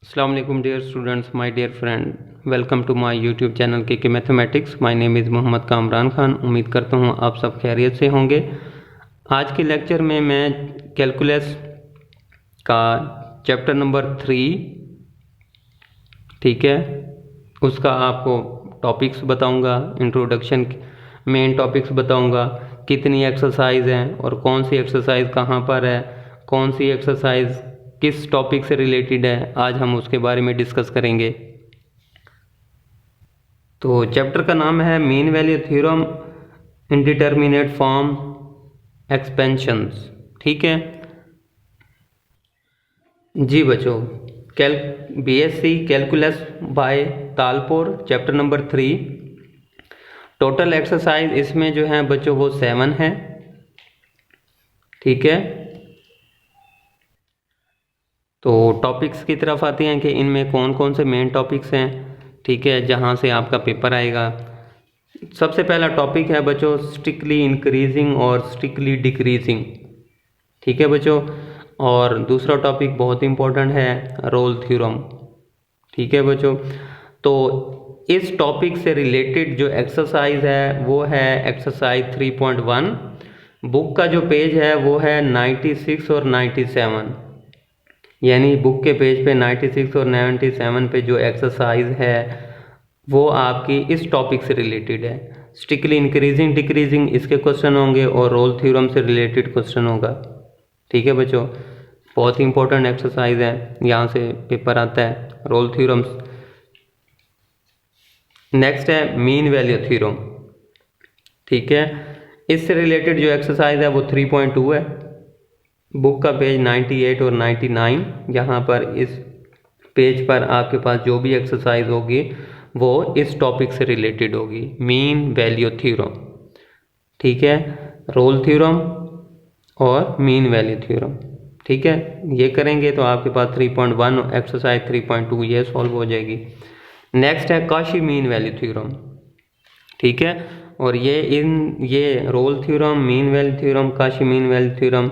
अस्सलाम वालेकुम dear students, my dear friend, welcome to my YouTube channel के mathematics. My name is Mohammad Kamran Khan. उम्मीद करता हूँ आप सब खैरियत से होंगे। आज के लेक्चर में मैं कैलकुलस का चैप्टर नंबर 3, ठीक है, उसका आपको टॉपिक्स बताऊंगा। इंट्रोडक्शन मेन टॉपिक्स बताऊंगा, कितनी एक्सरसाइज हैं और कौन सी एक्सरसाइज कहाँ पर है, कौन सी एक्सरसाइज किस टॉपिक से रिलेटेड है, आज हम उसके बारे में डिस्कस करेंगे। तो चैप्टर का नाम है mean value theorem, indeterminate form, expansions. ठीक है जी बच्चों, BSc calculus by Talpur, chapter number 3। Total exercise इसमें जो है बच्चों वो 7 है। ठीक है, तो टॉपिक्स की तरफ आते हैं कि इनमें कौन कौन से मेन टॉपिक्स हैं। ठीक है, जहाँ से आपका पेपर आएगा। सबसे पहला टॉपिक है बच्चों स्ट्रिक्टली इंक्रीजिंग और स्ट्रिक्टली डिक्रीजिंग। ठीक है बच्चों, और दूसरा टॉपिक बहुत इंपॉर्टेंट है रोल थ्योरम। ठीक है बच्चों, तो इस टॉपिक से रिलेटेड जो एक्सरसाइज है वो है एक्सरसाइज 3.1। बुक का जो पेज है वो है 96 और 97, यानी बुक के पेज पे 96 और 97 पे जो एक्सरसाइज है वो आपकी इस टॉपिक से रिलेटेड है। स्ट्रिक्टली इंक्रीजिंग डिक्रीजिंग इसके क्वेश्चन होंगे और रोल थ्योरम से रिलेटेड क्वेश्चन होगा। ठीक है बच्चों, बहुत ही इंपॉर्टेंट एक्सरसाइज है, यहाँ से पेपर आता है रोल थ्योरम्स। नेक्स्ट है मीन वैल्यू थ्योरम। ठीक है, इससे रिलेटेड जो एक्सरसाइज है वो 3.2 है। बुक का पेज 98 और 99, यहाँ पर इस पेज पर आपके पास जो भी एक्सरसाइज होगी वो इस टॉपिक से रिलेटेड होगी, मीन वैल्यू थ्योरम। ठीक है, रोल थ्योरम और मीन वैल्यू थ्योरम। ठीक है, ये करेंगे तो आपके पास 3.1 एक्सरसाइज 3.2 ये सॉल्व हो जाएगी। नेक्स्ट है काशी मीन वैल्यू थ्योरम। ठीक है, और ये Rolle theorem, mean value theorem, Cauchy mean value theorem,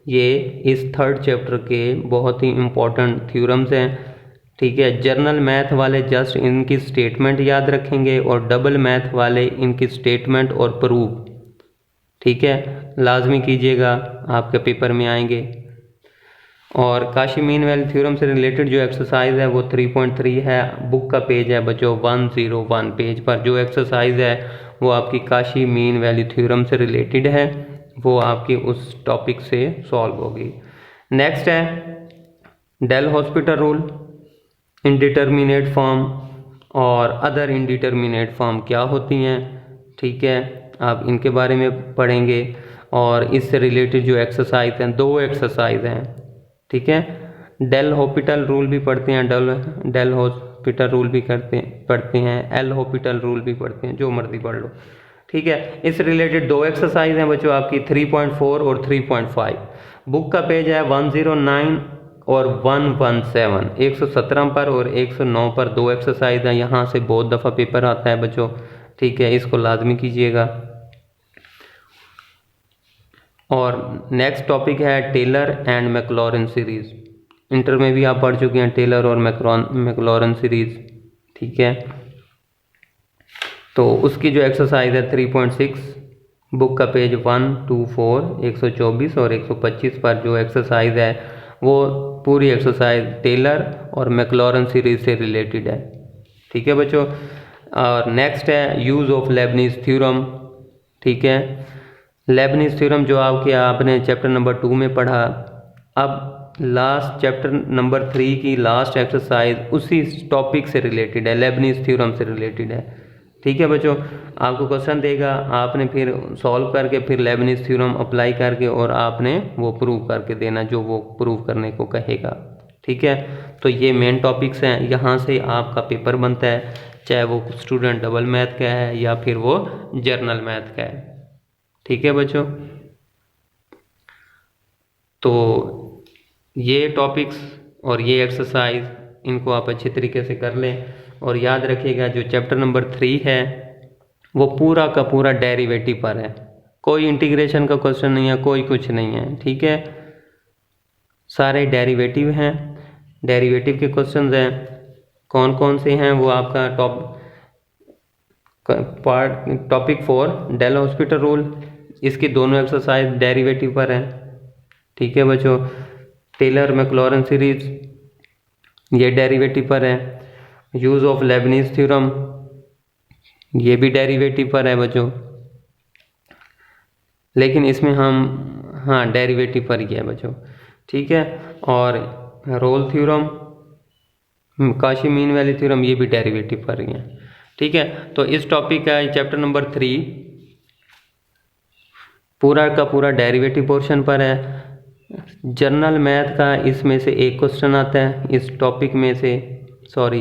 ये इस थर्ड चैप्टर के बहुत ही इम्पोर्टेंट थ्योरम्स हैं। ठीक है, जर्नल मैथ वाले जस्ट इनकी स्टेटमेंट याद रखेंगे और डबल मैथ वाले इनकी स्टेटमेंट और प्रूफ, ठीक है, लाजमी कीजिएगा, आपके पेपर में आएंगे। और काशी मीन वैल्यू थ्योरम से रिलेटेड जो एक्सरसाइज है वो 3.3 है। बुक का पेज है बच्चों 101, पेज पर जो एक्सरसाइज है वो आपकी काशी मीन वैल्यू थ्योरम से रिलेटेड है, वो आपकी उस टॉपिक से सॉल्व होगी। नेक्स्ट है L'Hospital rule, indeterminate form और अदर इंडिटरमिनेट फॉर्म क्या होती हैं। ठीक है, आप इनके बारे में पढ़ेंगे। और इससे रिलेटेड जो एक्सरसाइज हैं, 2 एक्सरसाइज हैं। ठीक है, डेल हॉस्पिटल रूल भी पढ़ते हैं, डेल हॉस्पिटल रूल भी पढ़ते हैं, एल हॉस्पिटल रूल भी पढ़ते हैं, जो मर्जी पढ़ लो। ठीक है, इस रिलेटेड 2 एक्सरसाइज हैं बच्चों आपकी 3.4 और 3.5। बुक का पेज है 109 और 117, 117 पर और 109 पर 2 एक्सरसाइज हैं। यहाँ से बहुत दफ़ा पेपर आता है बच्चों। ठीक है, इसको लाजमी कीजिएगा। और नेक्स्ट टॉपिक है Taylor and Maclaurin series. Inter में भी आप पढ़ चुके हैं टेलर और मैक्लॉरिन सीरीज। ठीक है, तो उसकी जो एक्सरसाइज है 3.6, बुक का पेज 124, 124 और 125 पर जो एक्सरसाइज है वो पूरी एक्सरसाइज टेलर और मैक्लॉरिन सीरीज से रिलेटेड है। ठीक है बच्चों, और नेक्स्ट है यूज़ ऑफ लेबनीज थ्योरम। ठीक है, लेबनीज थ्योरम जो आपने चैप्टर नंबर 2 में पढ़ा, अब लास्ट चैप्टर नंबर 3 की लास्ट एक्सरसाइज उसी टॉपिक से रिलेटेड है, लेबनीज थ्योरम से रिलेटेड है। ठीक है बच्चों, आपको क्वेश्चन देगा, आपने फिर सॉल्व करके फिर लेबनीज थ्योरम अप्लाई करके और आपने वो प्रूव करके देना जो वो प्रूव करने को कहेगा। ठीक है, तो ये मेन टॉपिक्स हैं, यहाँ से आपका पेपर बनता है, चाहे वो स्टूडेंट डबल मैथ का है या फिर वो जर्नल मैथ का है। ठीक है बच्चों, तो ये टॉपिक्स और ये एक्सरसाइज इनको आप अच्छे तरीके से कर लें। और याद रखिएगा जो चैप्टर नंबर 3 है वो पूरा का पूरा डेरिवेटिव पर है, कोई इंटीग्रेशन का क्वेश्चन नहीं है, कोई कुछ नहीं है। ठीक है, सारे डेरिवेटिव हैं। डेरिवेटिव के क्वेश्चंस हैं। कौन कौन से हैं वो आपका टॉपिक 4 डेल हॉस्पिटल रूल, इसकी दोनों एक्सरसाइज डेरिवेटिव पर हैं। ठीक है बच्चों। टेलर मैक्लॉरन सीरीज ये डेरिवेटिव पर है। यूज़ ऑफ लेबनीज थ्योरम ये भी डेरिवेटिव पर है बच्चों, लेकिन इसमें हम डेरिवेटिव पर ही है बच्चों। ठीक है। और Rolle theorem, Cauchy mean value theorem ये भी डेरिवेटिव पर ही है। ठीक है। तो इस टॉपिक का चैप्टर नंबर 3 पूरा का पूरा डेरिवेटिव पोर्शन पर है। जनरल मैथ का इसमें से एक क्वेश्चन आता है, इस टॉपिक में से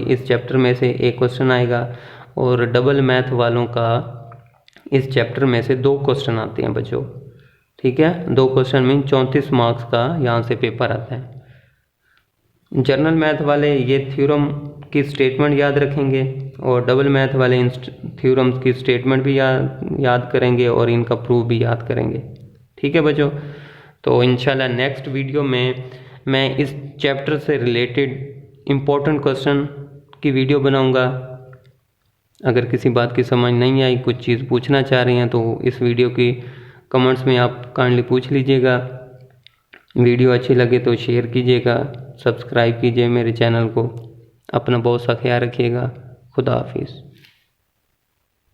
इस चैप्टर में से एक क्वेश्चन आएगा, और डबल मैथ वालों का इस चैप्टर में से 2 क्वेश्चन आते हैं बच्चों। ठीक है। 2 क्वेश्चन मीन 34 मार्क्स का यहाँ से पेपर आता है। जनरल मैथ वाले ये थ्योरम की स्टेटमेंट याद रखेंगे, और डबल मैथ वाले इन थ्योरम्स की स्टेटमेंट भी याद करेंगे और इनका प्रूफ भी याद करेंगे। ठीक है बच्चों। तो इंशाल्लाह नेक्स्ट वीडियो में मैं इस चैप्टर से रिलेटेड इम्पोर्टेंट क्वेश्चन की वीडियो बनाऊंगा। अगर किसी बात की समझ नहीं आई, कुछ चीज़ पूछना चाह रहे हैं, तो इस वीडियो की कमेंट्स में आप काइंडली पूछ लीजिएगा। वीडियो अच्छी लगे तो शेयर कीजिएगा, सब्सक्राइब कीजिए मेरे चैनल को। अपना बहुत सा ख्याल रखिएगा। खुदा हाफिज़।